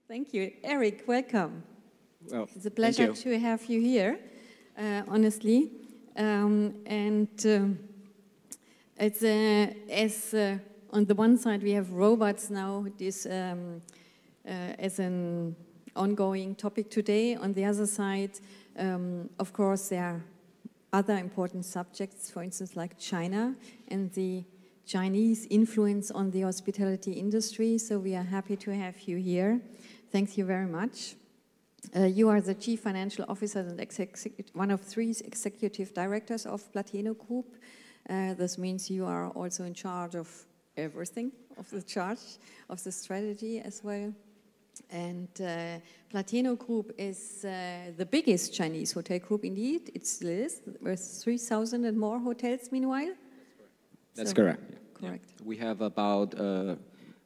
Thank you. Eric, welcome. Well, it's a pleasure to have you here, honestly. It's on the one side we have robots now, this as an ongoing topic today. On the other side, of course, there are other important subjects, for instance, like China and the Chinese influence on the hospitality industry. So we are happy to have you here. Thank you very much. You are the Chief Financial Officer and one of 3 executive directors of Plateno Group. This means you are also in charge of everything, of the strategy as well. And Plateno Group is the biggest Chinese hotel group indeed. It still is, with 3,000 and more hotels meanwhile. That's correct. Correct. Yeah. We have about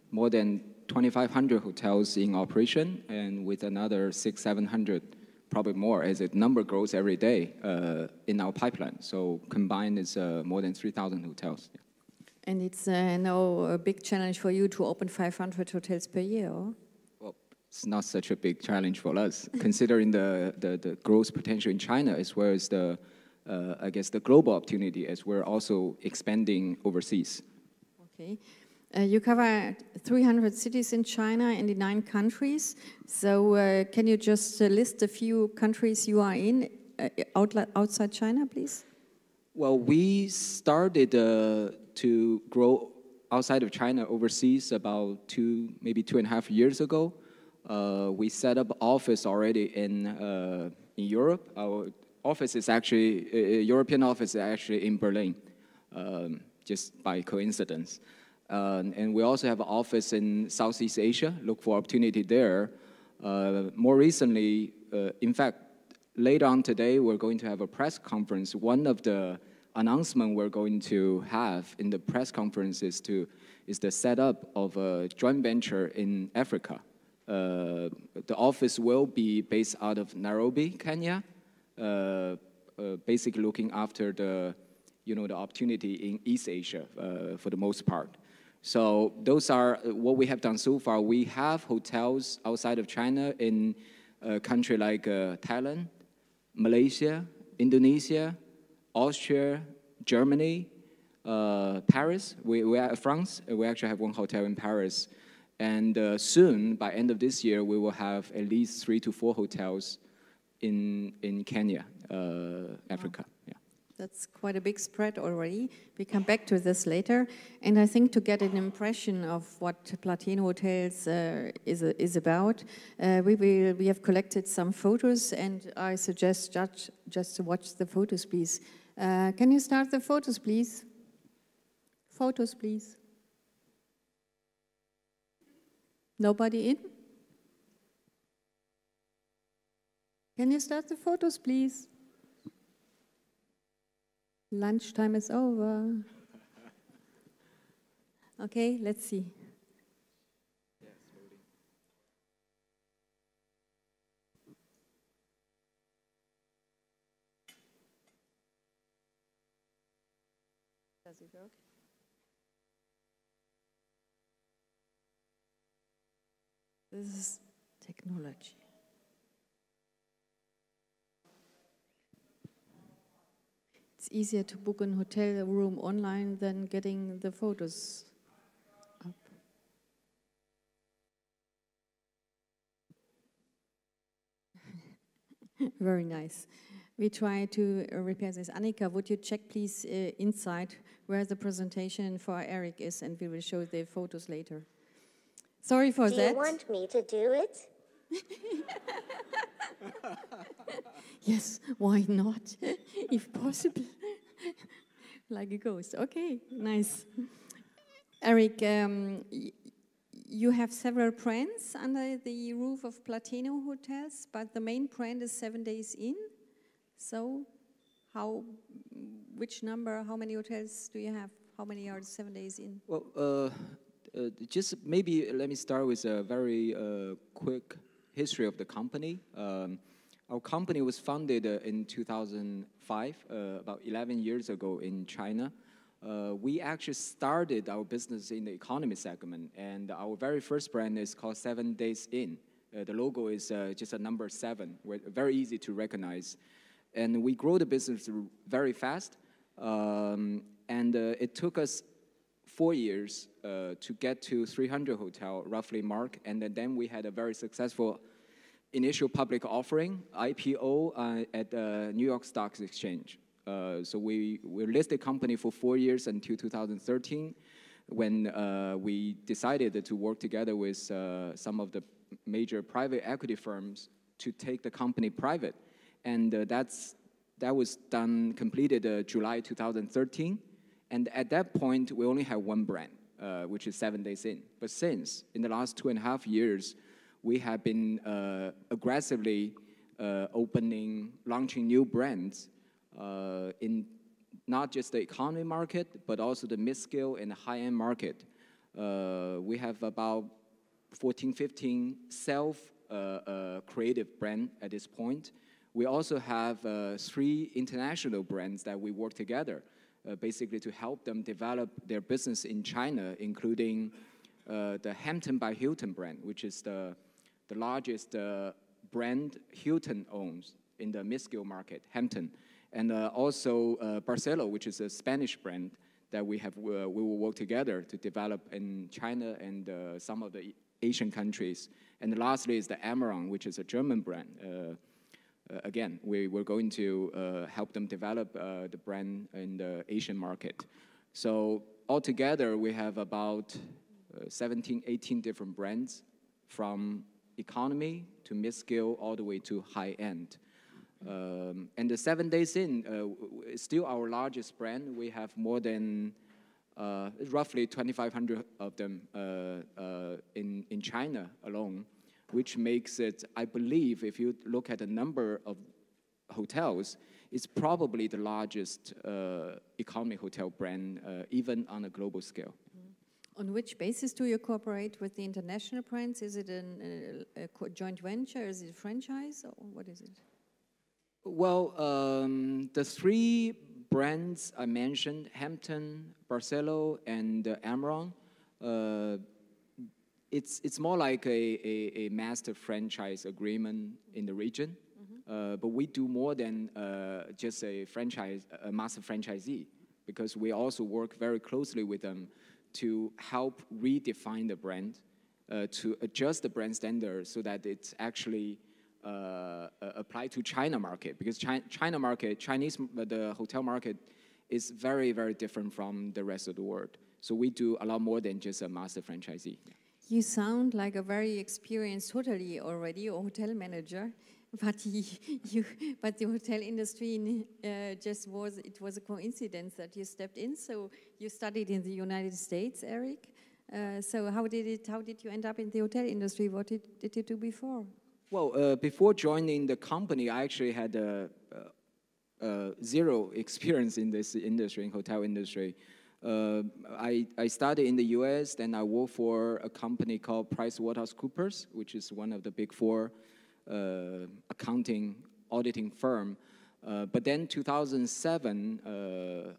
more than 2,500 hotels in operation, and with another 600-700, probably more, as the number grows every day in our pipeline. So combined, it's more than 3,000 hotels. Yeah. And it's now a big challenge for you to open 500 hotels per year, or? Well, it's not such a big challenge for us, considering the growth potential in China, as well as the, I guess, the global opportunity, as we're also expanding overseas. Okay. You cover 300 cities in China and in 9 countries. So can you just list a few countries you are in outside China, please? Well, we started to grow outside of China overseas about maybe 2.5 years ago. We set up office already in Europe. Our office is actually, European office is actually in Berlin, just by coincidence. And we also have an office in Southeast Asia, look for opportunity there. More recently, in fact, later on today, we're going to have a press conference. One of the announcements we're going to have in the press conference is the setup of a joint venture in Africa. The office will be based out of Nairobi, Kenya, basically looking after the opportunity in East Asia for the most part. So those are what we have done so far. We have hotels outside of China in a country like Thailand, Malaysia, Indonesia, Austria, Germany, Paris. We are France. We actually have 1 hotel in Paris. And soon, by end of this year, we will have at least 3 to 4 hotels in Kenya, Africa. Yeah. That's quite a big spread already. We come back to this later. And I think to get an impression of what Platino Hotels is about, we have collected some photos, and I suggest just to watch the photos, please. Can you start the photos, please? Photos, please. Nobody in? Can you start the photos, please? Lunchtime is over. Okay, let's see. Does it work? This is technology. It's easier to book a hotel room online than getting the photos up. Very nice. We try to repair this. Annika, would you check please inside where the presentation for Eric is, and we will show the photos later. Sorry for that. Do you want me to do it? Yes, why not? If possible. Like a ghost. Okay, nice. Eric, you have several brands under the roof of Platino Hotels, but the main brand is 7 Days In. So, which number, how many hotels do you have? How many are 7 Days In? Well, just maybe let me start with a very quick history of the company. Our company was founded in 2005, about 11 years ago in China. We actually started our business in the economy segment, and our very first brand is called 7 Days In. The logo is just a number 7, very easy to recognize. And we grow the business very fast. And it took us 4 years to get to 300 hotel, roughly mark. And then we had a very successful initial public offering, IPO at the New York Stock Exchange. So we listed company for 4 years until 2013, when we decided to work together with some of the major private equity firms to take the company private. And that was completed July 2013. And at that point, we only had one brand, which is 7 Days In. But since, in the last 2.5 years, we have been aggressively launching new brands in not just the economy market, but also the mid-scale and high-end market. We have about 14, 15 self-creative brands at this point. We also have 3 international brands that we work together, basically to help them develop their business in China, including the Hampton by Hilton brand, which is the largest brand Hilton owns in the mid-scale market, Hampton. And also Barcelo, which is a Spanish brand that we will work together to develop in China and some of the Asian countries. And lastly is the Amaron, which is a German brand. Again, we're going to help them develop the brand in the Asian market. So altogether, we have about 17, 18 different brands, from economy to mid-scale all the way to high-end. And the 7 Days In is still our largest brand. We have more than roughly 2,500 of them in China alone, which makes it, I believe, if you look at the number of hotels, it's probably the largest economy hotel brand, even on a global scale. On which basis do you cooperate with the international brands? Is it a joint venture? Is it a franchise? Or what is it? Well, the 3 brands I mentioned, Hampton, Barcelo, and Amaron, it's more like a master franchise agreement in the region. But we do more than just a master franchisee, because we also work very closely with them to help redefine the brand, to adjust the brand standards so that it's actually applied to China market, because the hotel market is very, very different from the rest of the world. So we do a lot more than just a master franchisee. You sound like a very experienced hotelier already, or hotel manager, but the hotel industry it was a coincidence that you stepped in. So you studied in the United States, Eric. So how did you end up in the hotel industry? What did you do before? Well, before joining the company, I actually had zero experience in this industry, in hotel industry. I started in the US, then I worked for a company called PricewaterhouseCoopers, which is one of the big 4 accounting auditing firm. But then 2007,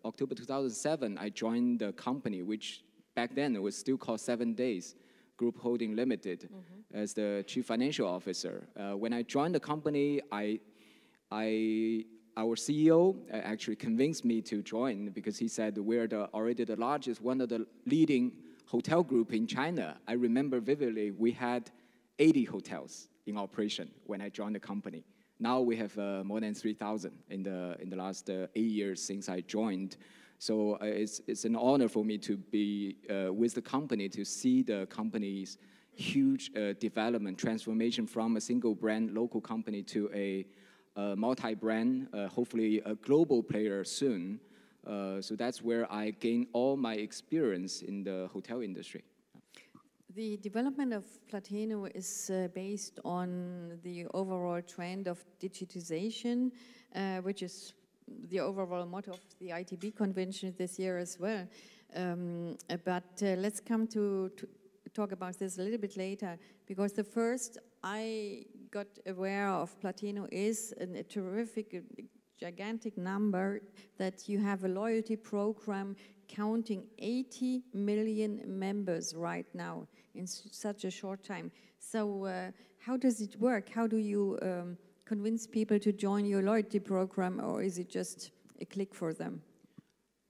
October 2007, I joined the company, which back then it was still called 7 Days Group Holding Limited, as the chief financial officer. When I joined the company, our CEO actually convinced me to join, because he said we're already the largest, one of the leading hotel group in China. I remember vividly, we had 80 hotels in operation when I joined the company. Now we have more than 3,000 in the last 8 years since I joined. So it's an honor for me to be with the company, to see the company's huge development, transformation from a single brand local company to a multi-brand, hopefully a global player soon. So that's where I gain all my experience in the hotel industry. The development of Platino is based on the overall trend of digitization, which is the overall motto of the ITB convention this year as well. But let's come to talk about this a little bit later, because the first I got aware of Platino is a terrific, gigantic number, that you have a loyalty program counting 80 million members right now. in such a short time. So how does it work? How do you convince people to join your loyalty program, or is it just a click for them?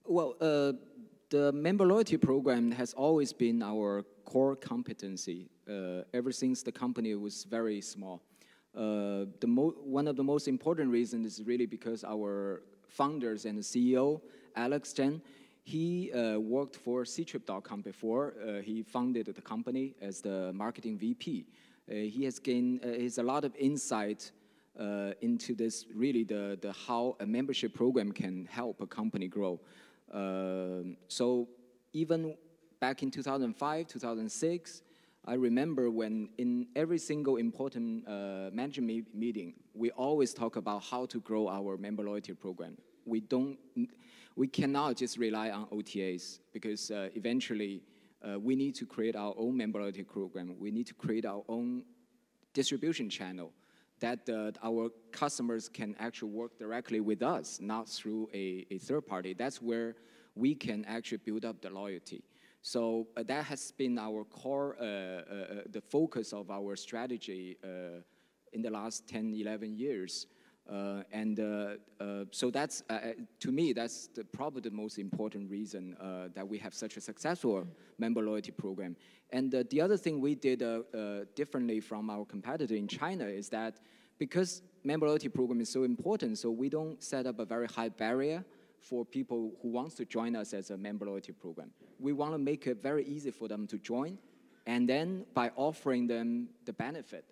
Well, the member loyalty program has always been our core competency ever since the company was very small. One of the most important reasons is really because our founders and the CEO, Alex Chen, he worked for Ctrip.com before. He founded the company as the marketing VP. He has gained a lot of insight into this, really the how a membership program can help a company grow. So even back in 2005, 2006, I remember when in every single important management meeting, we always talk about how to grow our member loyalty program. We cannot just rely on OTAs because eventually we need to create our own member loyalty program. We need to create our own distribution channel that our customers can actually work directly with us, not through a third party. That's where we can actually build up the loyalty. So that has been our core, the focus of our strategy in the last 10, 11 years. So that's, to me, that's probably the most important reason that we have such a successful member loyalty program. And the other thing we did differently from our competitor in China is that because member loyalty program is so important, so we don't set up a very high barrier for people who want to join us as a member loyalty program. We want to make it very easy for them to join, and then by offering them the benefit,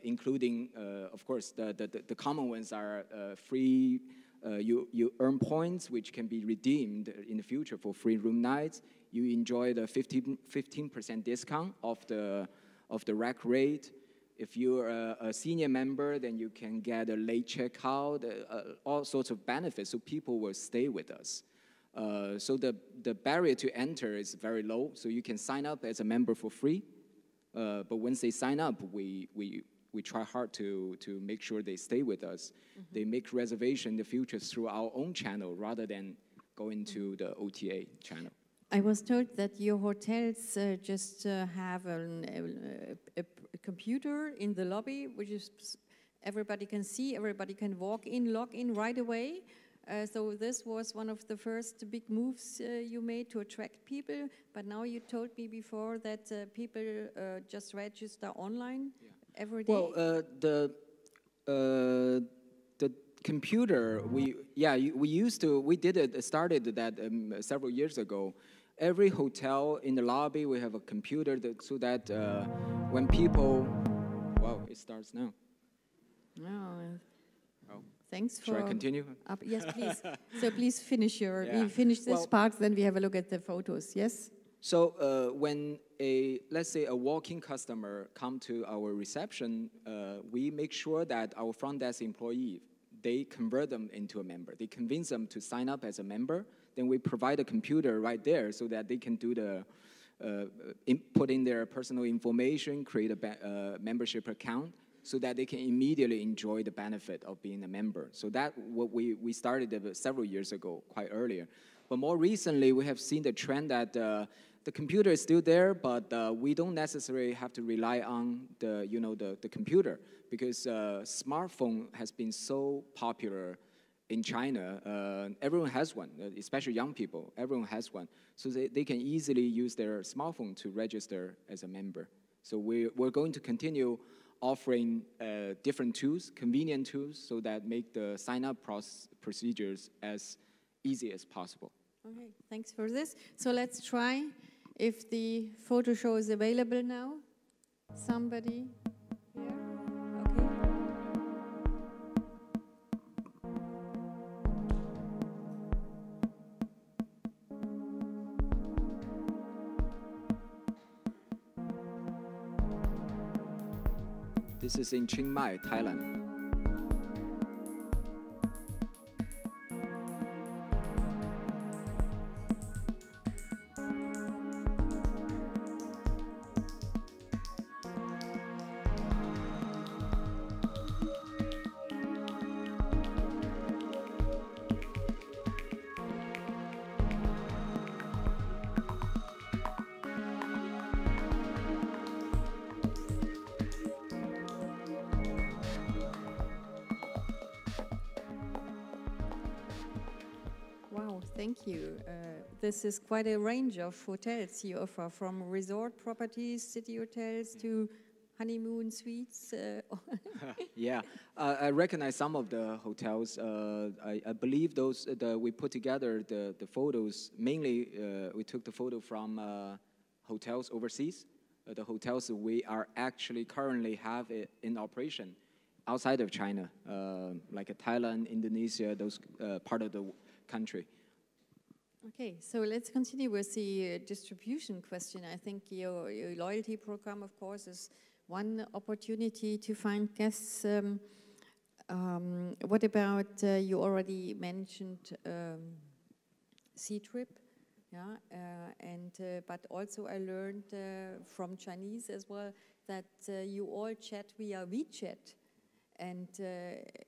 including, of course, the common ones are free, you earn points which can be redeemed in the future for free room nights. You enjoy the 15% discount of the rack rate. If you're a senior member, then you can get a late checkout, all sorts of benefits, so people will stay with us. So the barrier to enter is very low, so you can sign up as a member for free. But once they sign up, we try hard to make sure they stay with us. Mm-hmm. They make reservation in the future through our own channel rather than going to the OTA channel. I was told that your hotels just have a computer in the lobby, which is everybody can see, everybody can walk in, log in right away. So this was one of the first big moves you made to attract people. But now you told me before that people just register online every day. Well, the computer, we started that several years ago. Every hotel in the lobby, we have a computer so that when people, wow, it starts now. No. Oh. Thanks for. Should I continue? Yes, please. So please finish we finish this part, then we have a look at the photos. Yes. So when let's say a walk-in customer come to our reception, we make sure that our front desk employee, they convert them into a member. They convince them to sign up as a member. Then we provide a computer right there so that they can do the put in their personal information, create a membership account, so that they can immediately enjoy the benefit of being a member. So that what we started several years ago, quite earlier. But more recently, we have seen the trend that the computer is still there, but we don't necessarily have to rely on the computer, because smartphone has been so popular in China. Everyone has one, especially young people. Everyone has one. So they can easily use their smartphone to register as a member. So we're going to continue offering different tools, convenient tools, so that make the sign-up procedures as easy as possible. Okay, thanks for this. So let's try if the photo show is available now. Somebody here? Okay. This is in Chiang Mai, Thailand. Thank you. This is quite a range of hotels you offer, from resort properties, city hotels, to honeymoon suites. Yeah, I recognize some of the hotels. I believe those we put together the photos. Mainly, we took the photo from hotels overseas. The hotels we are actually currently have it in operation outside of China, like Thailand, Indonesia, those part of the country. Okay, so let's continue with the distribution question. I think your loyalty program, of course, is one opportunity to find guests. What about, you already mentioned C-Trip, yeah, but also I learned from Chinese as well that you all chat via WeChat. And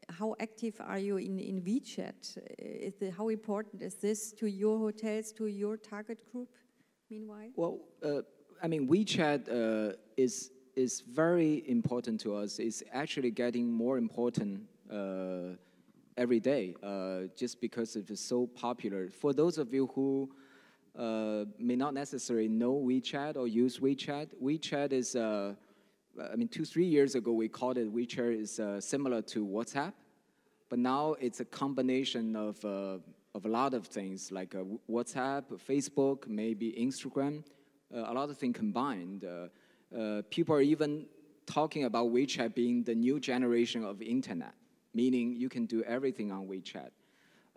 how active are you in WeChat? How important is this to your hotels, to your target group, meanwhile? Well, I mean, WeChat is very important to us. It's actually getting more important every day, just because it is so popular. For those of you who may not necessarily know WeChat or use WeChat, WeChat is... I mean, 2-3 years ago, we called it WeChat is similar to WhatsApp, but now it's a combination of a lot of things like WhatsApp, Facebook, maybe Instagram, a lot of things combined. People are even talking about WeChat being the new generation of internet, meaning you can do everything on WeChat.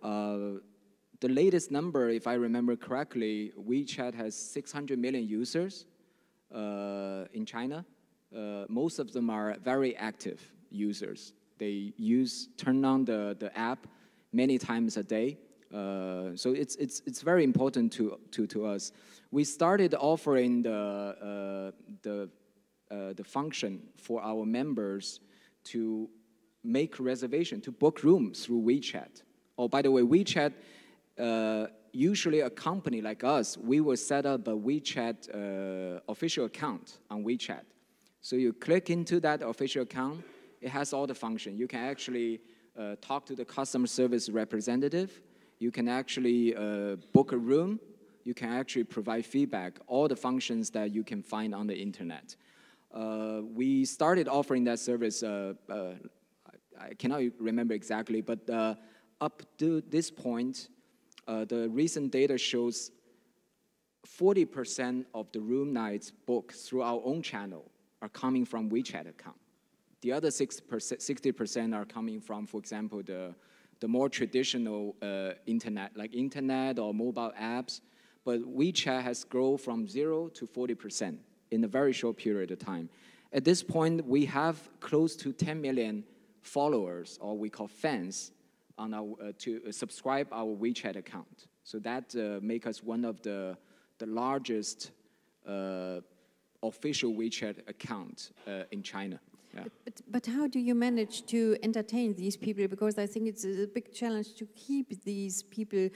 The latest number, if I remember correctly, WeChat has 600 million users in China. Most of them are very active users. They turn on the app many times a day. So it's very important to us. We started offering the function for our members to make reservation, to book rooms through WeChat. Oh, by the way, WeChat, usually a company like us, we will set up a WeChat official account on WeChat. So you click into that official account, it has all the functions. You can actually talk to the customer service representative. You can actually book a room. You can actually provide feedback, all the functions that you can find on the internet. We started offering that service, I cannot remember exactly, but up to this point, the recent data shows 40% of the room nights booked through our own channel are coming from WeChat account. The other 60% are coming from, for example, the more traditional internet, like internet or mobile apps. But WeChat has grown from 0 to 40% in a very short period of time. At this point, we have close to 10 million followers, or we call fans, on our, to subscribe our WeChat account. So that makes us one of the largest official WeChat account in China. Yeah. But how do you manage to entertain these people? Because I think it's a big challenge to keep these people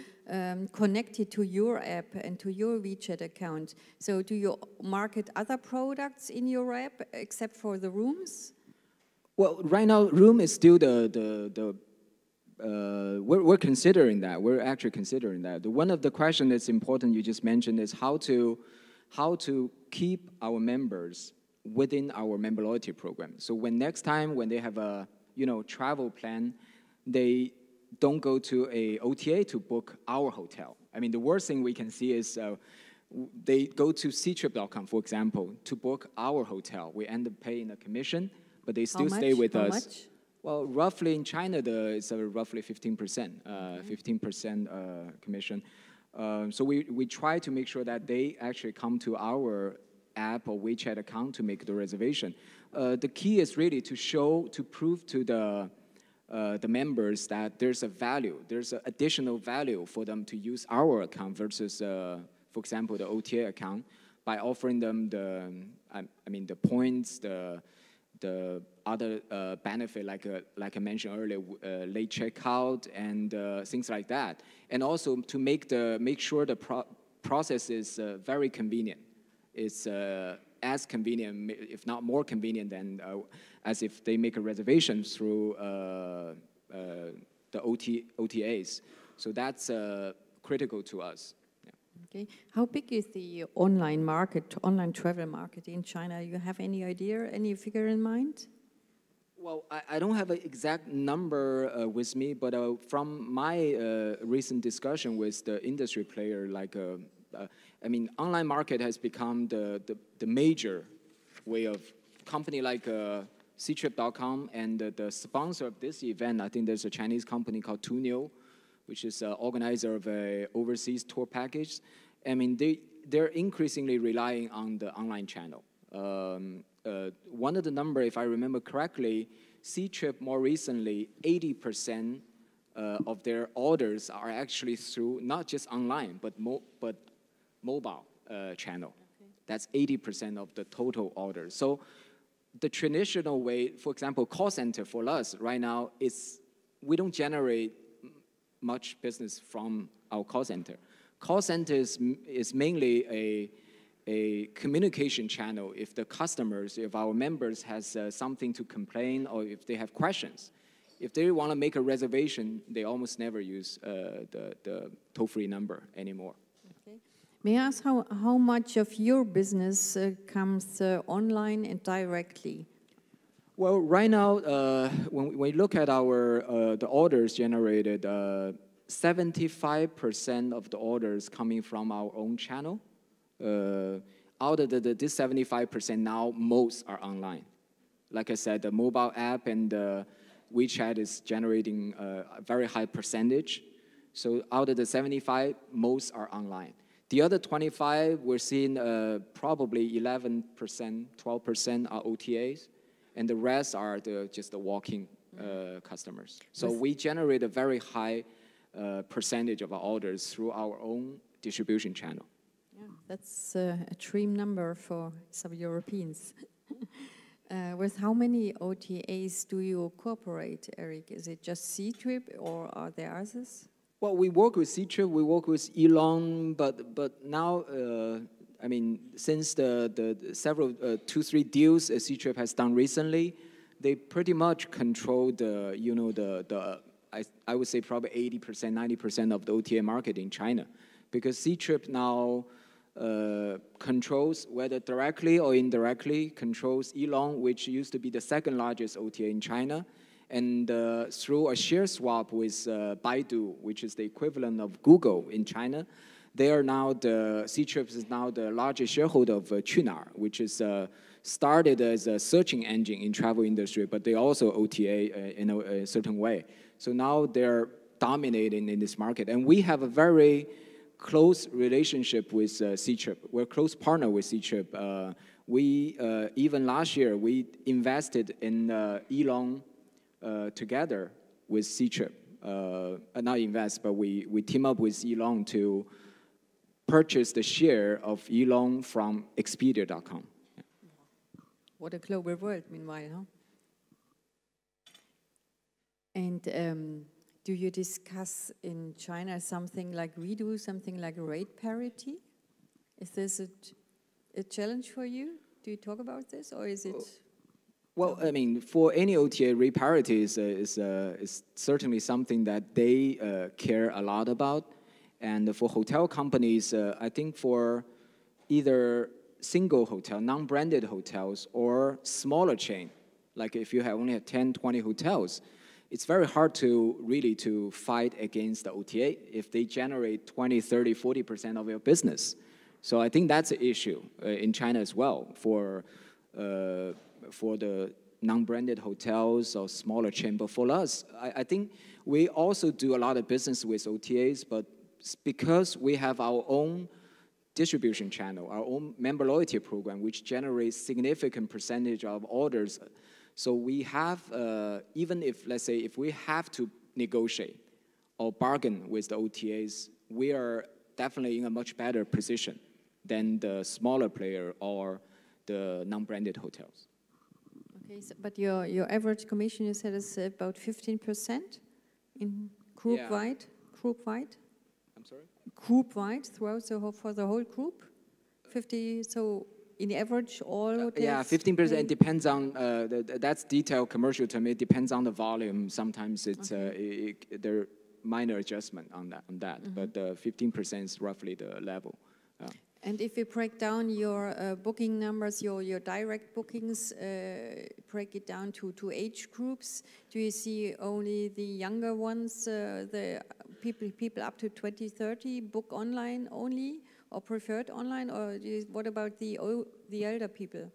connected to your app and to your WeChat account. So do you market other products in your app except for the rooms? Well, right now, room is still we're considering that. We're actually considering that. One of the questions that's important you just mentioned is how to keep our members within our member loyalty program. So next time when they have a travel plan, they don't go to a OTA to book our hotel. I mean, the worst thing we can see is they go to ctrip.com, for example, to book our hotel. We end up paying a commission, but they still stay with us. How much? Well, roughly in China, it's roughly 15%, 15% commission. So we try to make sure that they actually come to our app or WeChat account to make the reservation. The key is really to prove to the members that there's a value, there's an additional value for them to use our account versus, for example, the OTA account, by offering them the points, the other benefit, like I mentioned earlier, late checkout and things like that, and also to make sure the process is very convenient. It's as convenient, if not more convenient, than as if they make a reservation through the OTAs. So that's critical to us. Yeah. Okay. How big is the online market, online travel market in China? You have any idea, any figure in mind? Well, I don't have an exact number with me, but from my recent discussion with the industry player, like, I mean, online market has become the major way of company like Ctrip.com, and the sponsor of this event, I think there's a Chinese company called Tunio, which is an organizer of a overseas tour package. I mean, they're increasingly relying on the online channel. One of the number, if I remember correctly, Ctrip more recently, 80% of their orders are actually through not just online, but mobile channel. Okay. That's 80% of the total orders. So the traditional way, for example, call center for us right now is we don't generate much business from our call center. Call center is mainly a communication channel if the customers, if our members has something to complain or if they have questions. If they want to make a reservation, they almost never use the toll-free number anymore. Okay. May I ask how much of your business comes online and directly? Well, right now, when we look at our the orders generated, 75% of the orders coming from our own channel. Out of this 75% now, most are online. Like I said, the mobile app and the WeChat is generating a very high percentage. So out of the 75, most are online. The other 25, we're seeing probably 11%, 12% are OTAs, and the rest are just the walking customers. So we generate a very high percentage of our orders through our own distribution channel. Yeah, that's a dream number for some Europeans. With how many OTAs do you cooperate, Eric? Is it just Ctrip or are there others? Well, we work with Ctrip, we work with Elon, but now, I mean, since the several 2-3 deals Ctrip has done recently, they pretty much control I would say probably 80%, 90% of the OTA market in China, because Ctrip now controls, whether directly or indirectly, controls Elon, which used to be the second largest OTA in China. And through a share swap with Baidu, which is the equivalent of Google in China, they are now Ctrip is now the largest shareholder of Qunar, which is started as a searching engine in travel industry, but they also OTA in a certain way. So now they're dominating in this market. And we have a very close relationship with Ctrip. We're a close partner with Ctrip. Even last year, we invested in Elon together with Ctrip. Not invest, but we team up with Elon to purchase the share of Elon from Expedia.com. Yeah. What a global world, meanwhile, huh? And do you discuss in China something like we do, something like rate parity? Is this a challenge for you? Do you talk about this, or is it? Well, I mean, for any OTA, rate parity is certainly something that they care a lot about. And for hotel companies, I think for either single hotel, non-branded hotels, or smaller chain, like if you have only 10, 20 hotels, it's very hard to really fight against the OTA if they generate 20, 30, 40% of your business. So I think that's an issue in China as well for the non-branded hotels or smaller chain. But for us, I think we also do a lot of business with OTAs, but because we have our own distribution channel, our own member loyalty program, which generates significant percentage of orders. So we have, even if, let's say, if we have to negotiate or bargain with the OTAs, we are definitely in a much better position than the smaller player or the non-branded hotels. Okay, so, but your average commission, you said, is about 15% in group-wide? Yeah. Group-wide? I'm sorry? Group-wide, throughout for the whole group? 50, so in average, all hotels? Yeah, 15% depends on, that's detailed commercial term. It depends on the volume. Sometimes it's, okay. minor adjustment on that. But 15% is roughly the level. And if you break down your booking numbers, your direct bookings, break it down to age groups, do you see only the younger ones, the people up to 20, 30 book online only, or preferred online, or what about the elder people?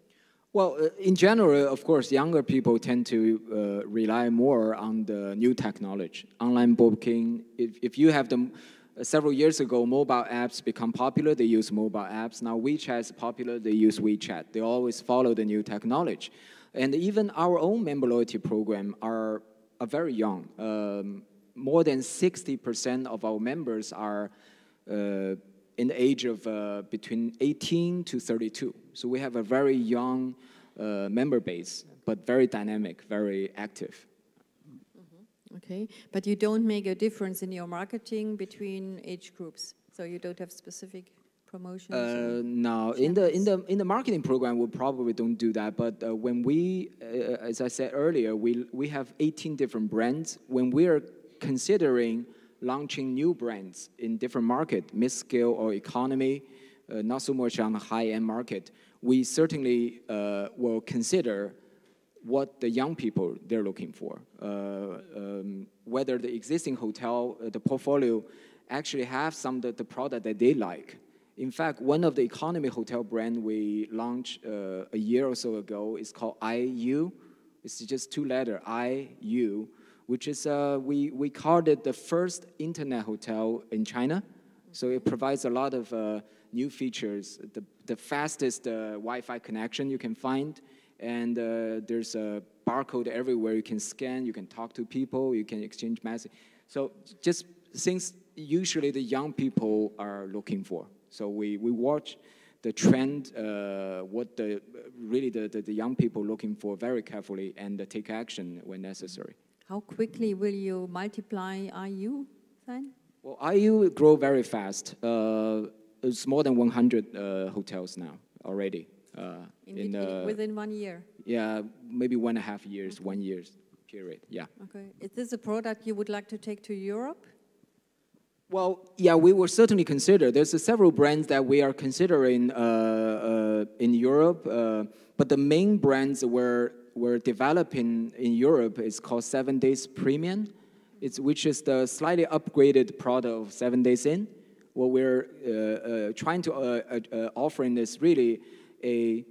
Well, in general, of course, younger people tend to rely more on the new technology, online booking. If you have the several years ago, mobile apps become popular. They use mobile apps. Now WeChat is popular. They use WeChat. They always follow the new technology. And even our own member loyalty program are very young. More than 60% of our members are in the age of between 18 to 32. So we have a very young member base, but very dynamic, very active. Okay, but you don't make a difference in your marketing between age groups, so you don't have specific promotions. No, in the marketing program, we probably don't do that. But when we, as I said earlier, we have 18 different brands. When we are considering launching new brands in different market, mid-scale or economy, not so much on the high-end market, we certainly will consider what the young people they're looking for, whether the existing hotel, the portfolio, actually have some of the product that they like. In fact, one of the economy hotel brand we launched a year or so ago is called IU. It's just two letter, IU, which is, we called it the first internet hotel in China. So it provides a lot of new features, the fastest Wi-Fi connection you can find, and there's a barcode everywhere you can scan, you can talk to people, you can exchange messages. So just things usually the young people are looking for. So we watch the trend, what the young people looking for very carefully, and take action when necessary. How quickly will you multiply IU then? Well, IU grow very fast. It's more than 100 hotels now already. Within 1 year? Yeah, maybe 1.5 years, okay. 1 year period, yeah. Okay. Is this a product you would like to take to Europe? Well, yeah, we will certainly consider. There's several brands that we are considering in Europe, but the main brands we're developing in Europe is called 7 Days Premium, which is the slightly upgraded product of 7 Days Inn. What we're trying to offering is really a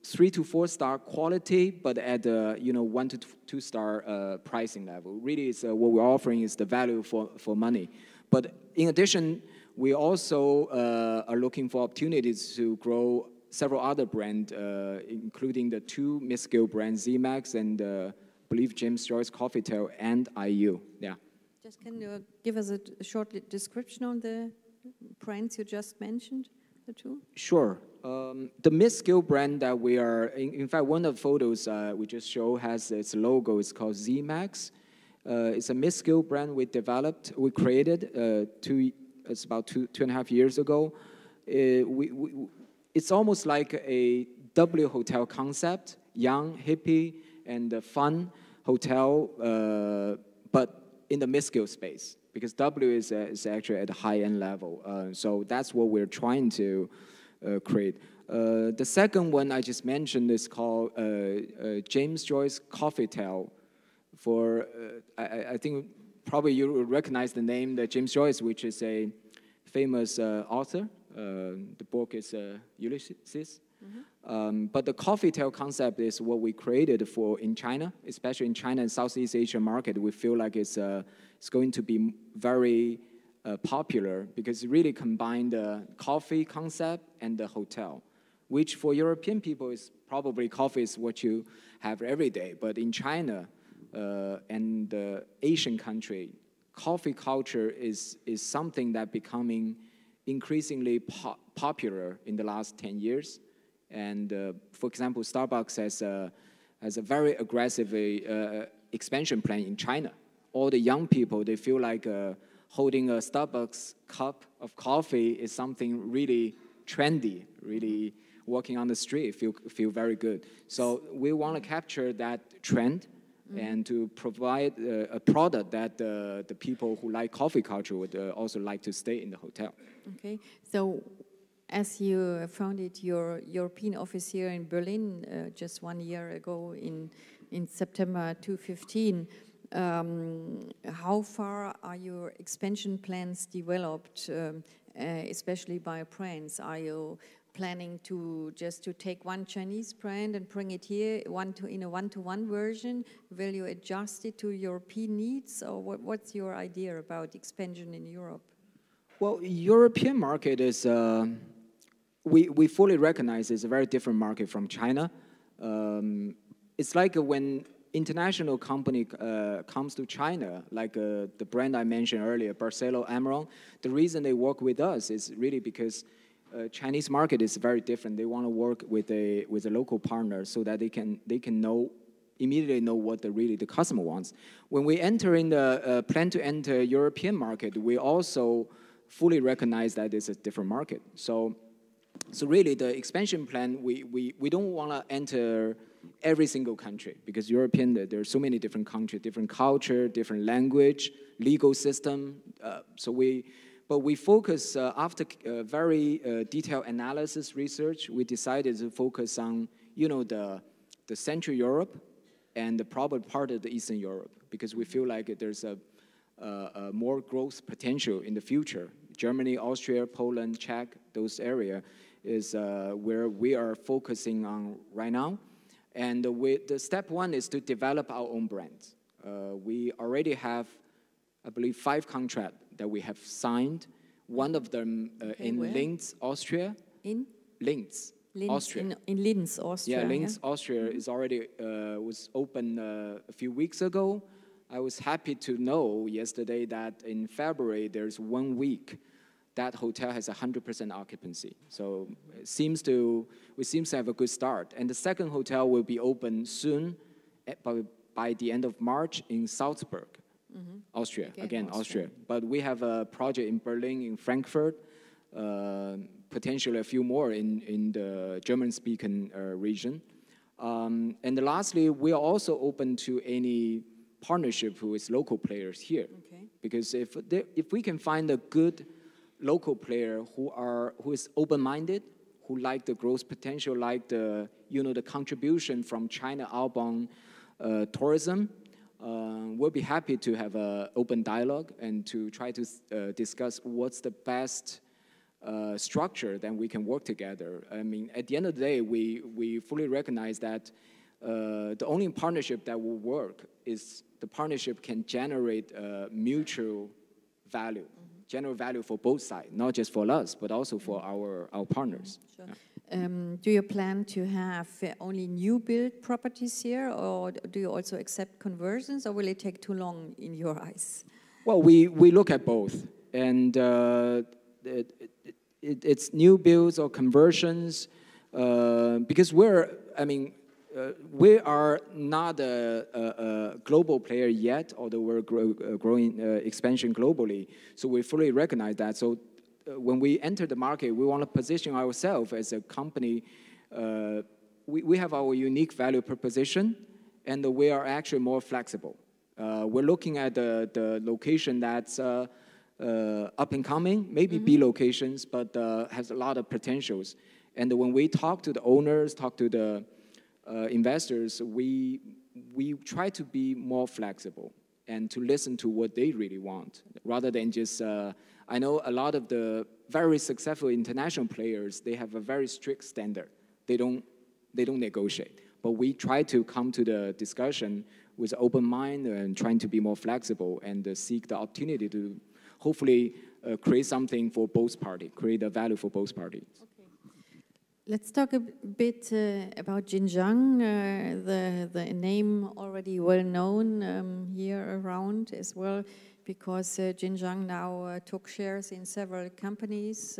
3 to 4 star quality, but at 1 to 2 star pricing level. Really, it's, what we're offering is the value for money. But in addition, we also are looking for opportunities to grow several other brands, including the 2 mid-scale brands, ZMax and I believe James Joyce Coffeetel and IU. Yeah. Just can you give us a short description on the brands you just mentioned, the 2? Sure. The mid-scale brand that we are, in fact, one of the photos we just showed has its logo. It's called ZMax. It's a mid-scale brand we created it's about 2.5 years ago. It's almost like a W hotel concept, young, hippie, and fun hotel, but in the mid-scale space, because W is actually at a high-end level. So that's what we're trying to create. The second one I just mentioned is called James Joyce Coffeetel. For I think probably you recognize the name, the James Joyce, which is a famous author. The book is Ulysses. Mm-hmm. But the Coffeetel concept is what we created for in China, especially in China and Southeast Asia market. We feel like it's going to be very popular because it really combined the coffee concept and the hotel, which for European people is probably coffee is what you have every day. But in China and the Asian country, coffee culture is something that becoming increasingly popular in the last 10 years. And for example, Starbucks has a very aggressive expansion plan in China. All the young people, they feel like holding a Starbucks cup of coffee is something really trendy, really walking on the street feel very good. So we want to capture that trend and to provide a product that the people who like coffee culture would also like to stay in the hotel. Okay, so as you founded your European office here in Berlin just 1 year ago in September 2015, how far are your expansion plans developed, especially by brands? Are you planning to take one Chinese brand and bring it here in a one-to-one version? Will you adjust it to European needs, or what's your idea about expansion in Europe? Well, European market is, we fully recognize it's a very different market from China. It's like when international company comes to China, like the brand I mentioned earlier, Barcelo Amron, the reason they work with us is really because Chinese market is very different. They want to work with a local partner so that they can immediately know what the customer wants. When we enter in the plan to enter European market, we also fully recognize that it's a different market. So really the expansion plan, we don't want to enter every single country, because European, there are so many different countries, different culture, different language, legal system. But we focus, after very detailed analysis research, we decided to focus on, the Central Europe and the probably part of the Eastern Europe, because we feel like there's a more growth potential in the future. Germany, Austria, Poland, Czech, those areas is where we are focusing on right now. And the step one is to develop our own brands. We already have, I believe, 5 contracts that we have signed. One of them in Linz, Austria. In? Linz, Austria. In Linz, Austria. Yeah, Linz, Austria is already was open a few weeks ago. I was happy to know yesterday that in February, there's 1 week that hotel has 100% occupancy. So we seem to have a good start. And the second hotel will be open soon, by the end of March in Salzburg, Austria. Again, Austria. But we have a project in Berlin, in Frankfurt, potentially a few more in the German-speaking region. And lastly, we are also open to any partnership with local players here. Okay. Because if we can find a good local player who is open-minded, who like the growth potential, like the contribution from China outbound tourism, we'll be happy to have an open dialogue and to try to discuss what's the best structure that we can work together. I mean, at the end of the day, we fully recognize that the only partnership that will work is the partnership can generate mutual value. General value for both sides, not just for us, but also for our partners. Sure. Yeah. Do you plan to have only new build properties here, or do you also accept conversions, or will it take too long in your eyes? Well, we look at both, and it's new builds or conversions, because we are not a global player yet, although we're growing expansion globally. So we fully recognize that. So when we enter the market, we want to position ourselves as a company. We have our unique value proposition, and we are actually more flexible. We're looking at the location that's up and coming, maybe B locations, but has a lot of potentials. And when we talk to the owners, talk to the investors, we try to be more flexible and to listen to what they really want, rather than just, I know a lot of the very successful international players, they have a very strict standard. They don't negotiate. But we try to come to the discussion with an open mind and trying to be more flexible and seek the opportunity to hopefully create something for both parties, create a value for both parties. Let's talk a bit about Jinjiang, the name already well known here around as well, because Jinjiang now took shares in several companies,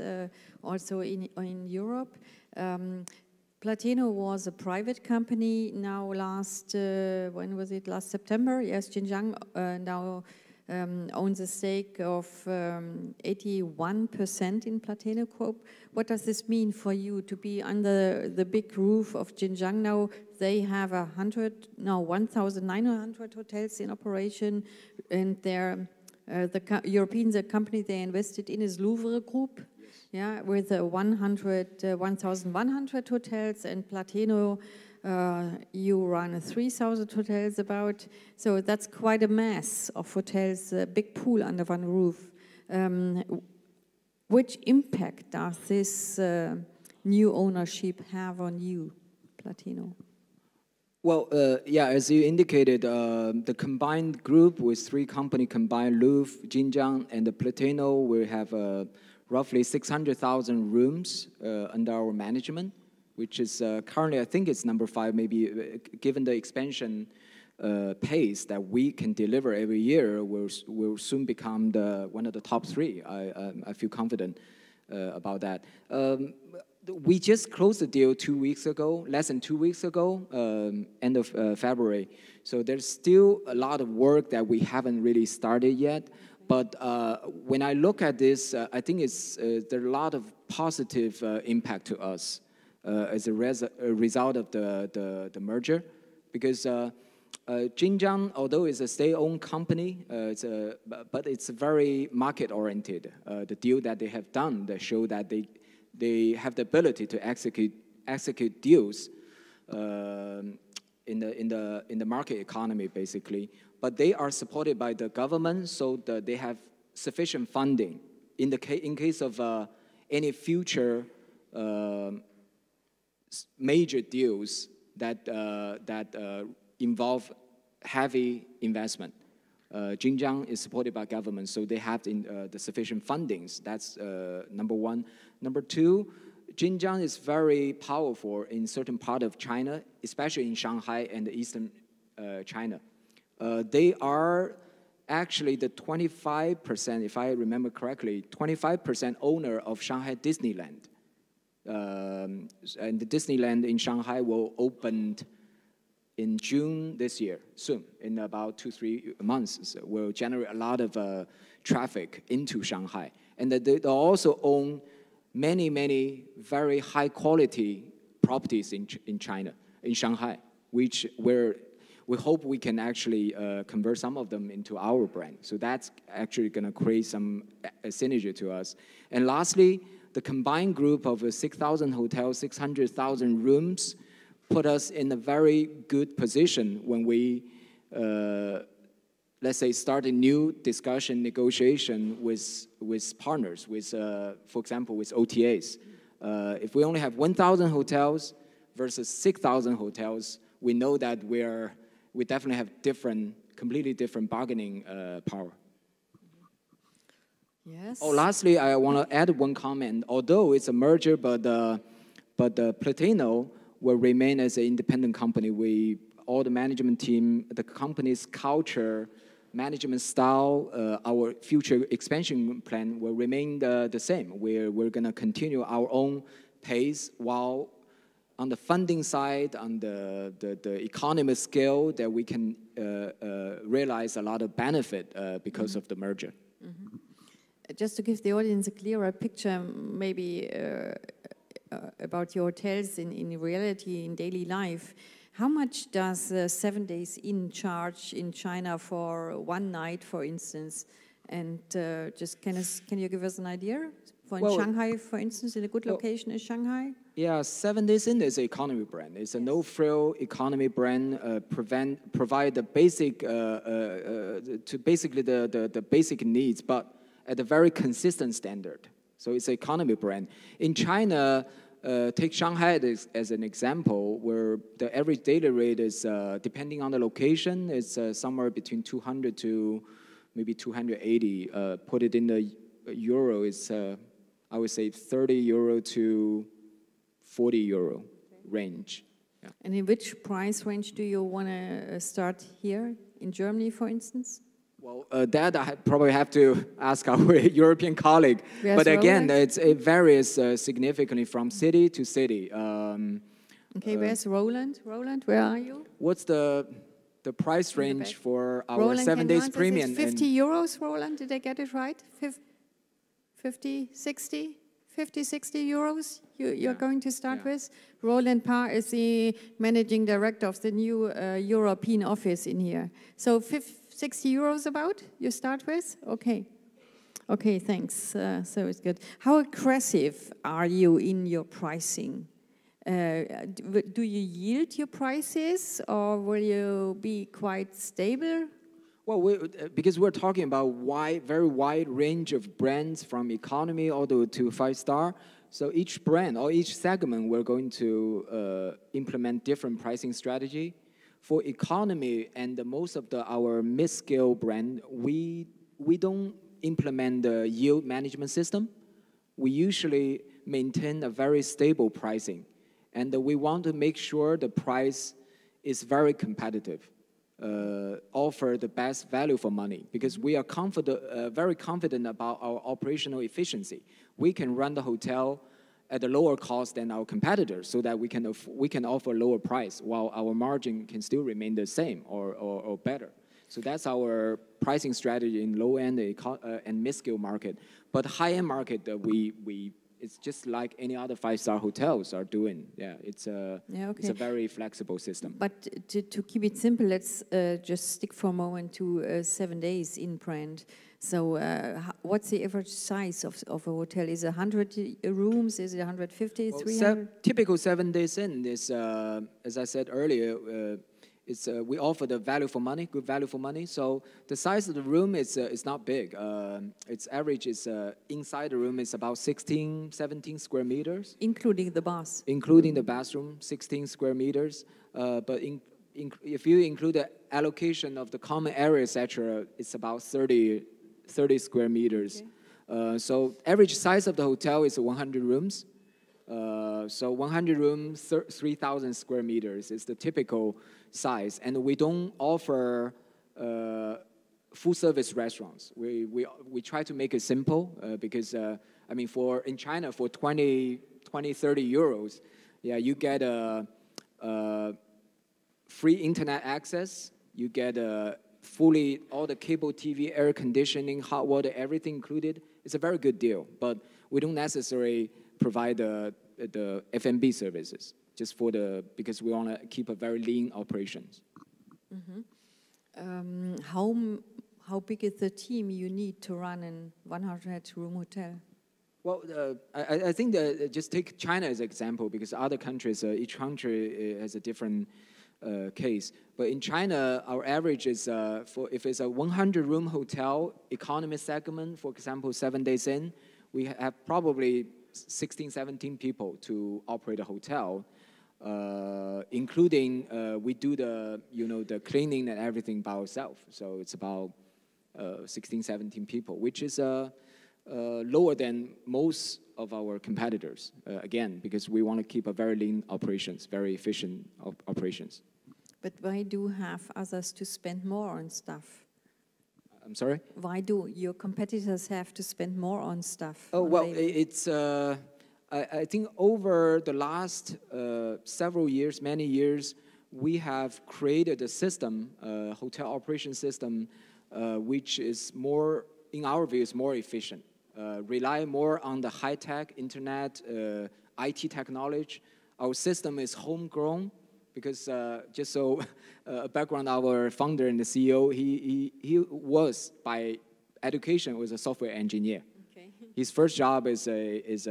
also in Europe. Platino was a private company. Now when was it? Last September? Yes, Jinjiang now owns a stake of 81% in Plateno Group. What does this mean for you to be under the big roof of Jinjiang now? They have 1,900 hotels in operation, and they're the European company they invested in is Louvre Group, yes. Yeah, with 1,100 hotels, and Platino, you run 3,000 hotels about. So that's quite a mass of hotels, a big pool under one roof. Which impact does this new ownership have on you, Platino? Well, yeah, as you indicated, the combined group with three companies combined, Louvre, Jinjiang, and the Platino, we have roughly 600,000 rooms under our management, which is currently, I think it's number 5, maybe given the expansion pace that we can deliver every year, we'll soon become one of the top 3. I feel confident about that. We just closed the deal 2 weeks ago, less than 2 weeks ago, end of February. So there's still a lot of work that we haven't really started yet. But when I look at this, I think there's a lot of positive impact to us as a result of the merger. Because Jinjiang, although it's a state-owned company, but it's very market-oriented. The deal that they have done that show that they have the ability to execute deals in the market economy, basically. But they are supported by the government, so they have sufficient funding in case of any future major deals that involve heavy investment. Jinjiang is supported by government, so they have the sufficient fundings. That's number 1. Number 2, Jinjiang is very powerful in certain part of China, especially in Shanghai and the eastern China. They are actually the 25%, if I remember correctly, 25% owner of Shanghai Disneyland. And the Disneyland in Shanghai will open in June this year, soon, in about 2-3 months. So will generate a lot of traffic into Shanghai. And they also own many very high quality properties in China, in Shanghai, which we hope we can actually convert some of them into our brand. So that's actually going to create some synergy to us. And lastly, the combined group of 6,000 hotels, 600,000 rooms, put us in a very good position when we, let's say, start a new discussion, negotiation with partners, for example, with OTAs. If we only have 1,000 hotels versus 6,000 hotels, we know that we definitely have completely different bargaining power. Yes. Oh, lastly, I want to add one comment. Although it's a merger, but Platino will remain as an independent company. All the management team, the company's culture, management style, our future expansion plan will remain the same. We're going to continue our own pace, while on the funding side, on the economy scale, that we can realize a lot of benefit because of the merger. Mm-hmm. Just to give the audience a clearer picture, maybe about your hotels in reality, in daily life, how much does 7 days in charge in China for one night, for instance? And just can you give us an idea? In Shanghai, for instance, in a good location in Shanghai? Yeah, 7 days in is an economy brand. It's a no-frill economy brand. Provide the basic the basic needs, but at a very consistent standard. So it's an economy brand. In China, take Shanghai as an example, where the average daily rate is, depending on the location, it's somewhere between 200 to maybe 280. Put it in the euro, it's, I would say, 30 euro to 40 euro range. Yeah. And in which price range do you want to start here, in Germany, for instance? Well, that I probably have to ask our European colleague. Yes, but again, it varies significantly from city to city. Okay, where's Roland? Roland, where are you? What's the the price range for our Roland, 7 days answer? premium. 50 euros, Roland, did I get it right? 50, 60? 50, 60 euros you're going to start with? Roland Parr is the managing director of the new European office in here. So 60 euros about you start with? Okay. Okay, thanks. So it's good. How aggressive are you in your pricing? Do you yield your prices, or will you be quite stable? Well, because we're talking about very wide range of brands from economy all the way to 5-star. So each brand or each segment, we're going to implement different pricing strategy. For economy and most of our mid-scale brand, we don't implement the yield management system. We usually maintain a very stable pricing. And we want to make sure the price is very competitive, offer the best value for money, because we are very confident about our operational efficiency. We can run the hotel at a lower cost than our competitors, so that we can offer lower price while our margin can still remain the same or better. So that's our pricing strategy in low-end and mid-scale market. But high-end market, it's just like any other 5-star hotels are doing. Yeah, it's a very flexible system. But to keep it simple, let's just stick for a moment to 7 days in brand. So what's the average size of a hotel? Is it 100 rooms? Is it 150, 300? Typical 7 days in is, as I said earlier, we offer the value for money, good value for money. So the size of the room is not big. Its average is inside the room is about 16, 17 square meters. Including the bath. Including the bathroom, 16 square meters. But if you include the allocation of the common area, etc., it's about 30 square meters. Okay. So average size of the hotel is 100 rooms. So 100 rooms, 3,000 square meters is the typical size. And we don't offer full-service restaurants. We try to make it simple because, I mean, in China, for 20, 30 euros, yeah, you get free internet access. You get all the cable TV, air conditioning, hot water, everything included. It's a very good deal. But we don't necessarily provide the F&B services because we want to keep a very lean operations. Mm-hmm. How big is the team you need to run a 100-room hotel? Well, I think that just take China as an example, because other countries, each country has a different case. But in China, our average is if it's a 100-room hotel, economy segment, for example, 7 days in, we have probably 16, 17 people to operate a hotel, including we do the cleaning and everything by ourselves. So it's about 16, 17 people, which is lower than most of our competitors. Again, because we want to keep a very lean operations, very efficient operations. But why do have others to spend more on stuff? I'm sorry? Why do your competitors have to spend more on stuff? Oh, well, it's, I think over the last several years, many years, we have created a system, hotel operation system, which is more, in our view, is more efficient. Rely more on the high-tech, internet, IT technology. Our system is homegrown. Because just so a background, our founder and the CEO, he was by education was a software engineer. Okay. His first job is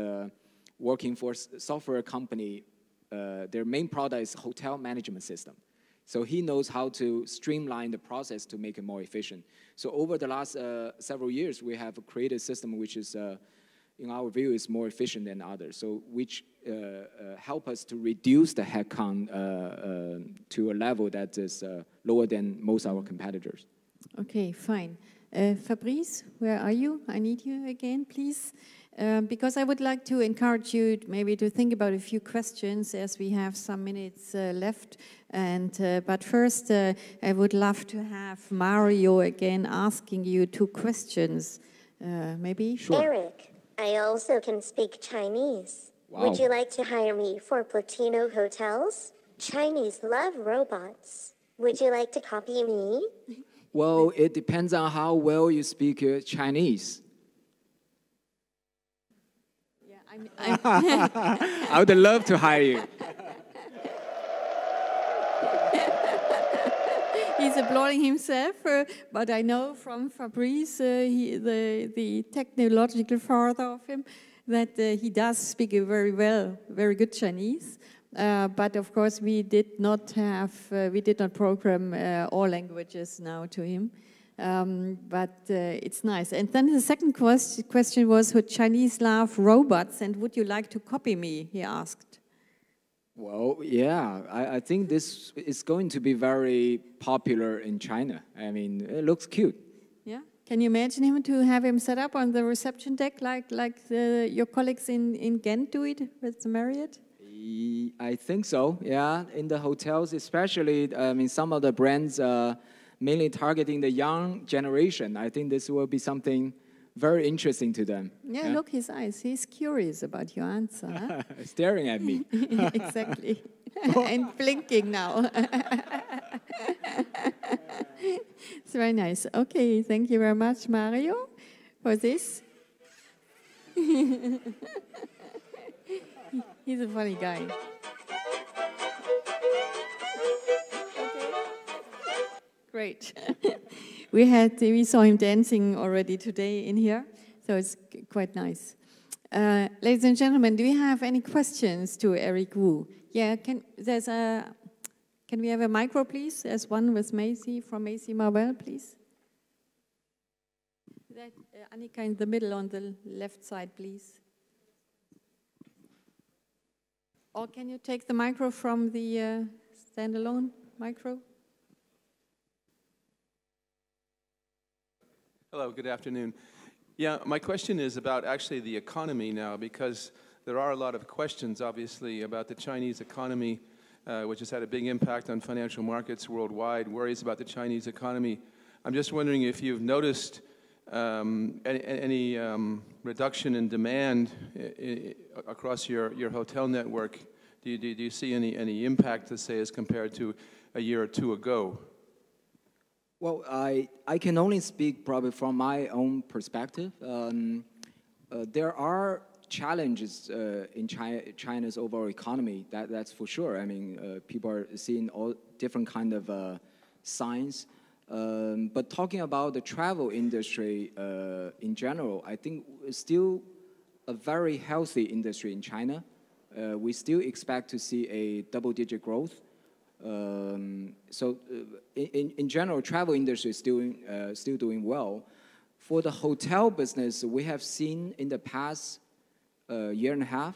working for a software company. Their main product is hotel management system. So he knows how to streamline the process to make it more efficient. So over the last several years, we have created a system which is, in our view, is more efficient than others. So which help us to reduce the headcount to a level that is lower than most of our competitors. Okay, fine. Fabrice, where are you? I need you again, please. Because I would like to encourage you maybe to think about a few questions as we have some minutes left. But first, I would love to have Mario again asking you 2 questions. Maybe? Sure. Eric, I also can speak Chinese. Wow. Would you like to hire me for Platino hotels? Chinese love robots. Would you like to copy me? Well, it depends on how well you speak Chinese. Yeah, I would love to hire you. he's applauding himself, but I know from Fabrice, the technological father of him, that he does speak very good Chinese. But of course, we did not program all languages now to him. But it's nice. And then the second question was, would Chinese love robots, and would you like to copy me? He asked. Well, yeah, I think this is going to be very popular in China. I mean, it looks cute. Yeah. Can you imagine him to have him set up on the reception deck like your colleagues in Ghent do it with the Marriott? I think so, yeah. In the hotels, especially, I mean, some of the brands mainly targeting the young generation. I think this will be something very interesting to them. Yeah, look his eyes. He's curious about your answer. Huh? Staring at me. Exactly. And blinking now. It's very nice. Okay, thank you very much, Mario, for this. He's a funny guy. Great. We saw him dancing already today in here, so it's quite nice. Ladies and gentlemen, do we have any questions to Eric Wu? Yeah, can we have a micro, please? There's one with Macy from Macy Marvell, please. That, Annika in the middle on the left side, please. Or can you take the micro from the standalone micro? Hello, good afternoon. Yeah, my question is about actually the economy now, because there are a lot of questions, obviously, about the Chinese economy, which has had a big impact on financial markets worldwide, worries about the Chinese economy. I'm just wondering if you've noticed any reduction in demand across your hotel network. Do you see any impact, let's say, as compared to a year or two ago? Well, I can only speak probably from my own perspective. There are challenges in China's overall economy, that's for sure. I mean, people are seeing all different kind of signs. But talking about the travel industry in general, I think it's still a very healthy industry in China. We still expect to see a double-digit growth. So in general, travel industry is still doing well. For the hotel business, we have seen in the past year and a half,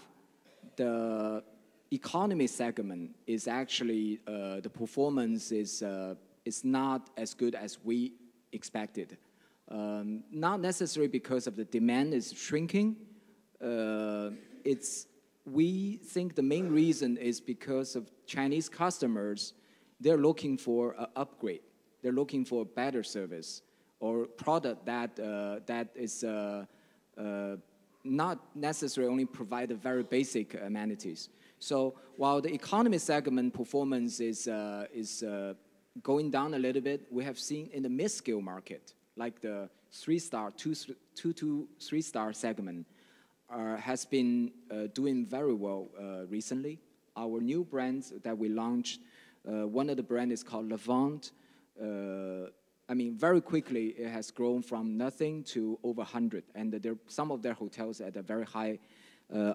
the economy segment is actually, the performance is not as good as we expected. Not necessarily because of the demand is shrinking. We think the main reason is because of Chinese customers, they're looking for an upgrade. They're looking for a better service or product that is not necessarily only provide the very basic amenities. So while the economy segment performance is going down a little bit, we have seen in the mid-scale market, like the 3-star, 2 to 3-star segment, has been doing very well recently. Our new brands that we launched, one of the brands is called Levant. I mean, very quickly, it has grown from nothing to over 100. And some of their hotels at a very high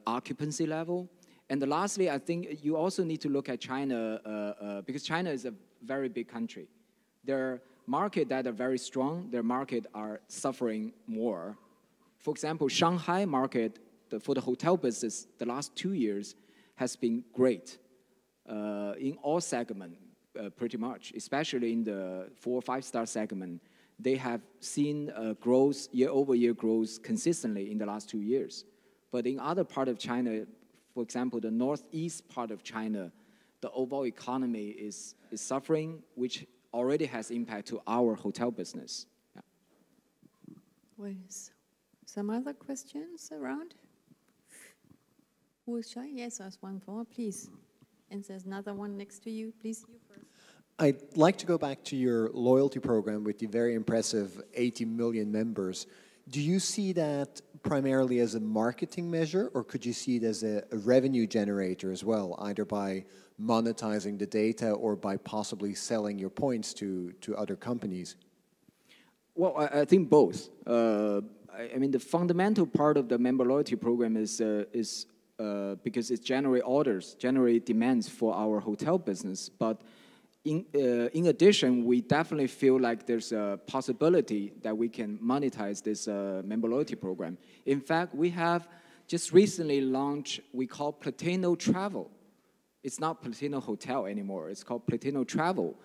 occupancy level. And lastly, I think you also need to look at China, because China is a very big country. Their market that are very strong, their market are suffering more. For example, Shanghai market, for the hotel business, the last 2 years has been great in all segments, pretty much, especially in the 4 or 5-star segment. They have seen growth, year-over-year growth consistently in the last 2 years. But in other part of China, for example, the northeast part of China, the overall economy is suffering, which already has impact to our hotel business. Yeah. Well, some other questions around? Who is shy? Yes, there's one more, please. And there's another one next to you. Please, you first. I'd like to go back to your loyalty program with the very impressive 80 million members. Do you see that primarily as a marketing measure, or could you see it as a revenue generator as well, either by monetizing the data or by possibly selling your points to other companies? Well, I think both. I mean, the fundamental part of the member loyalty program is because it generates orders, generate demands for our hotel business. But in addition, we definitely feel like there's a possibility that we can monetize this member loyalty program. In fact, we have just recently launched, we call Platino Travel. It's not Platino Hotel anymore. It's called Platino Travel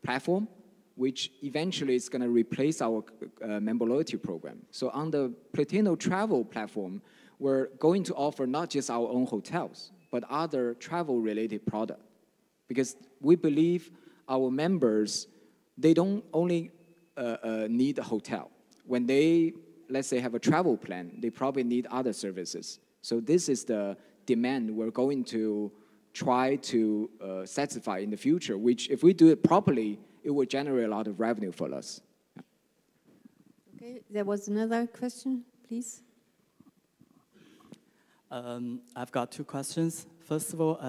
platform, which eventually is going to replace our member loyalty program. So on the Platino Travel platform, we're going to offer not just our own hotels, but other travel-related products. Because we believe our members, they don't only need a hotel. When they, let's say, have a travel plan, they probably need other services. So this is the demand we're going to try to satisfy in the future, which if we do it properly, it will generate a lot of revenue for us. Okay, there was another question, please. I've got two questions. First of all,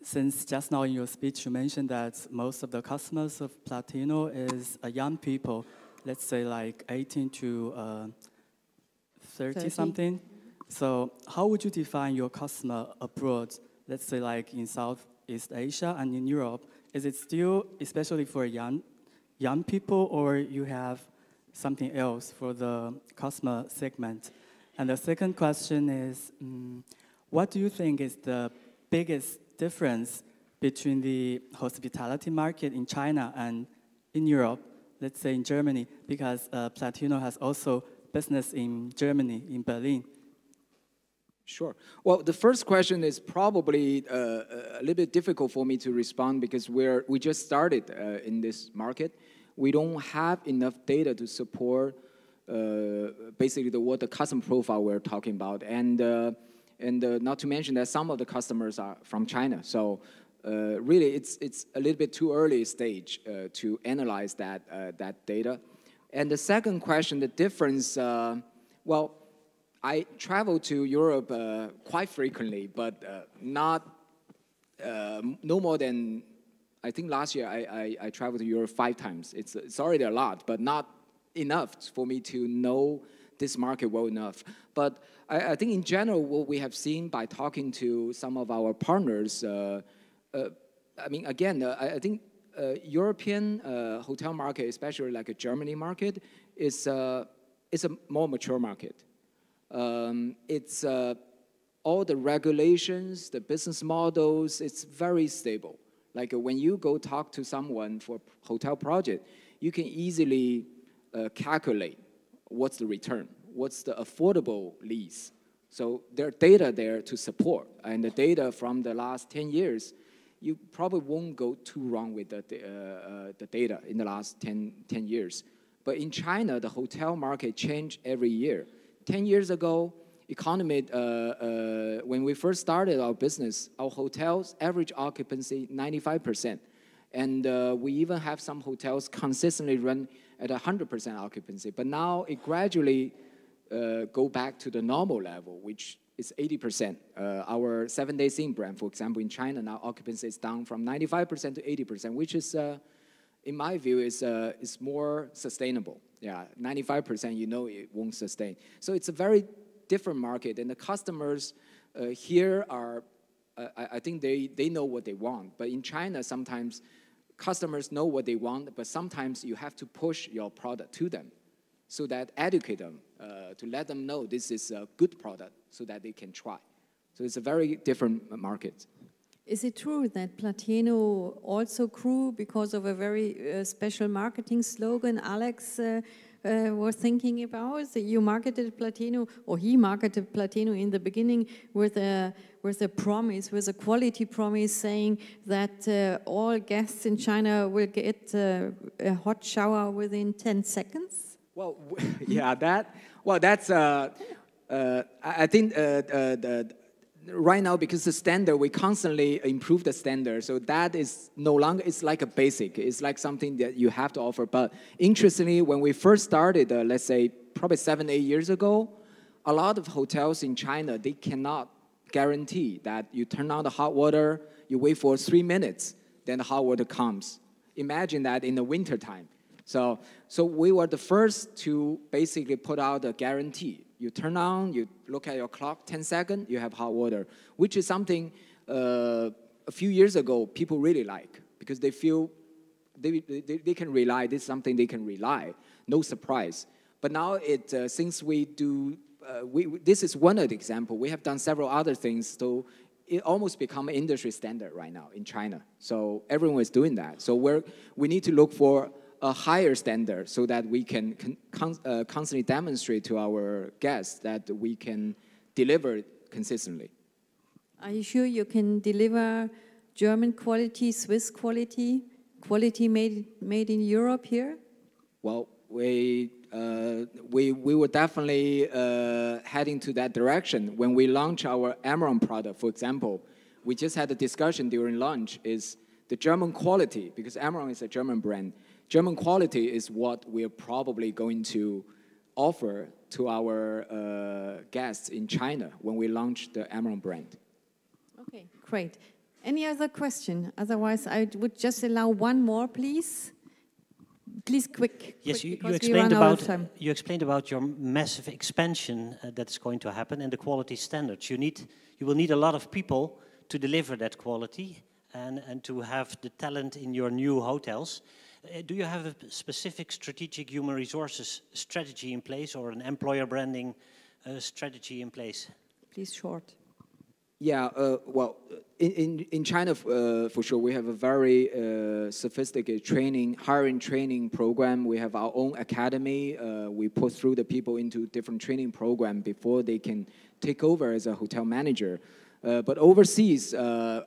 since just now in your speech you mentioned that most of the customers of Platino is young people, let's say like 18 to 30 something. So how would you define your customer abroad, let's say like in Southeast Asia and in Europe? Is it still especially for young people, or you have something else for the customer segment? And the second question is, what do you think is the biggest difference between the hospitality market in China and in Europe, let's say in Germany, because Platino has also business in Germany, in Berlin? Sure. Well, the first question is probably a little bit difficult for me to respond because we just started in this market. We don't have enough data to support basically what the customer profile we're talking about, and not to mention that some of the customers are from China. So really, it's a little bit too early stage to analyze that data. And the second question, the difference, well, I travel to Europe quite frequently, but not no more than, I think last year I traveled to Europe 5 times. It's already a lot, but not enough for me to know this market well enough. But I think in general, what we have seen by talking to some of our partners, I mean, again, I think European hotel market, especially like a Germany market, is a more mature market. It's all the regulations, the business models, it's very stable. Like when you go talk to someone for a hotel project, you can easily calculate what's the return, what's the affordable lease. So there are data there to support. And the data from the last 10 years, you probably won't go too wrong with the data in the last 10 years. But in China, the hotel market changed every year. 10 years ago, economy, when we first started our business, our hotels average occupancy 95%. And we even have some hotels consistently run at 100% occupancy. But now it gradually go back to the normal level, which is 80%. Our 7 Days Inn brand, for example, in China, now occupancy is down from 95% to 80%, which is, in my view, is more sustainable. Yeah, 95%, you know it won't sustain. So it's a very different market, and the customers here are, I think they know what they want. But in China, sometimes customers know what they want, but sometimes you have to push your product to them so that educate them, to let them know this is a good product so that they can try. So it's a very different market. Is it true that Platino also grew because of a very special marketing slogan Alex was thinking about? So you marketed Platino, or he marketed Platino in the beginning with a promise, with a quality promise, saying that all guests in China will get a hot shower within 10 seconds? Well, yeah, that's. I think right now, because the standard, we constantly improve the standard. So that is no longer, it's like a basic. It's like something that you have to offer. But interestingly, when we first started, let's say probably 7, 8 years ago, a lot of hotels in China, they cannot guarantee that you turn on the hot water, you wait for 3 minutes, then the hot water comes. Imagine that in the winter time. So we were the first to basically put out a guarantee. You turn on, you look at your clock, 10 seconds, you have hot water, which is something a few years ago people really like, because they feel they can rely, this is something they can rely, no surprise. But now since we do, this is one of the examples. We have done several other things, so it almost become an industry standard right now in China. So everyone is doing that. So we need to look for a higher standard so that we can constantly demonstrate to our guests that we can deliver it consistently. Are you sure you can deliver German quality, Swiss quality, quality made in Europe here? Well, we were definitely heading to that direction. When we launch our Amaron product, for example, we just had a discussion during lunch, is the German quality, because Amaron is a German brand. German quality is what we're probably going to offer to our guests in China when we launch the Amaron brand. Okay, great. Any other question? Otherwise, I would just allow one more, please. Please, quick. Yes, quick, you explained about your massive expansion that is going to happen and the quality standards. You will need a lot of people to deliver that quality and to have the talent in your new hotels. Do you have a specific strategic human resources strategy in place or an employer branding strategy in place? Please, short. Yeah, well, in China, for sure, we have a very sophisticated hiring training program. We have our own academy. We put through the people into different training program before they can take over as a hotel manager. But overseas,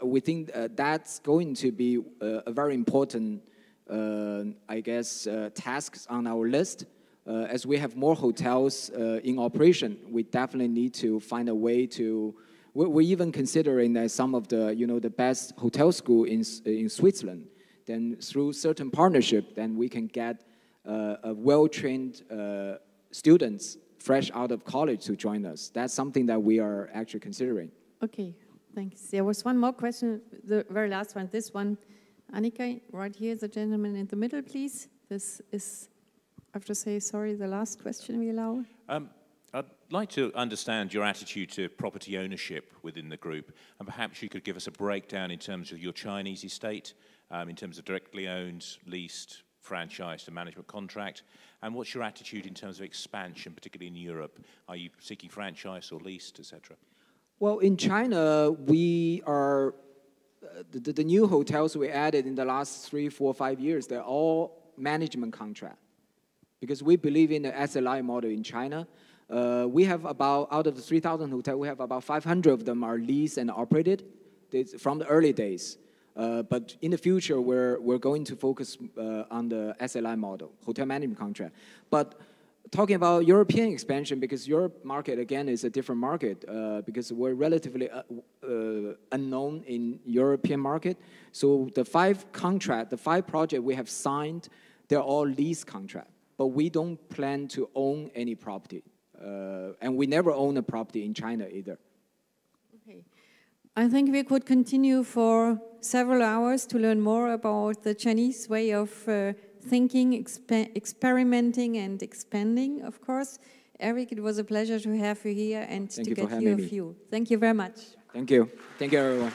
we think that's going to be a very important, I guess, tasks on our list. As we have more hotels in operation, we definitely need to find a way to. We're even considering that some of the, the best hotel school in Switzerland. Then through certain partnership, then we can get a well-trained students fresh out of college to join us. That's something that we are actually considering. Okay, thanks. There was one more question, the very last one. This one, Annika, right here, the gentleman in the middle, please. This is, I have to say, sorry, the last question we allow. I'd like to understand your attitude to property ownership within the group, and perhaps you could give us a breakdown in terms of your Chinese estate, in terms of directly owned, leased, franchised, and management contract, and what's your attitude in terms of expansion, particularly in Europe? Are you seeking franchise or leased, etc.? Well, in China, we are, the new hotels we added in the last 3, 4, 5 years, they're all management contract, because we believe in the SLI model in China. We have about, out of the 3,000 hotels, we have about 500 of them are leased and operated from the early days. But in the future, we're going to focus on the SLI model, hotel management contract. But talking about European expansion, because Europe market, again, is a different market, because we're relatively unknown in European market. So the 5 projects we have signed, they're all lease contract. But we don't plan to own any property. And we never own a property in China either. Okay. I think we could continue for several hours to learn more about the Chinese way of thinking, experimenting, and expanding, of course. Eric, it was a pleasure to have you here and to get your view. Thank you very much. Thank you. Thank you, everyone.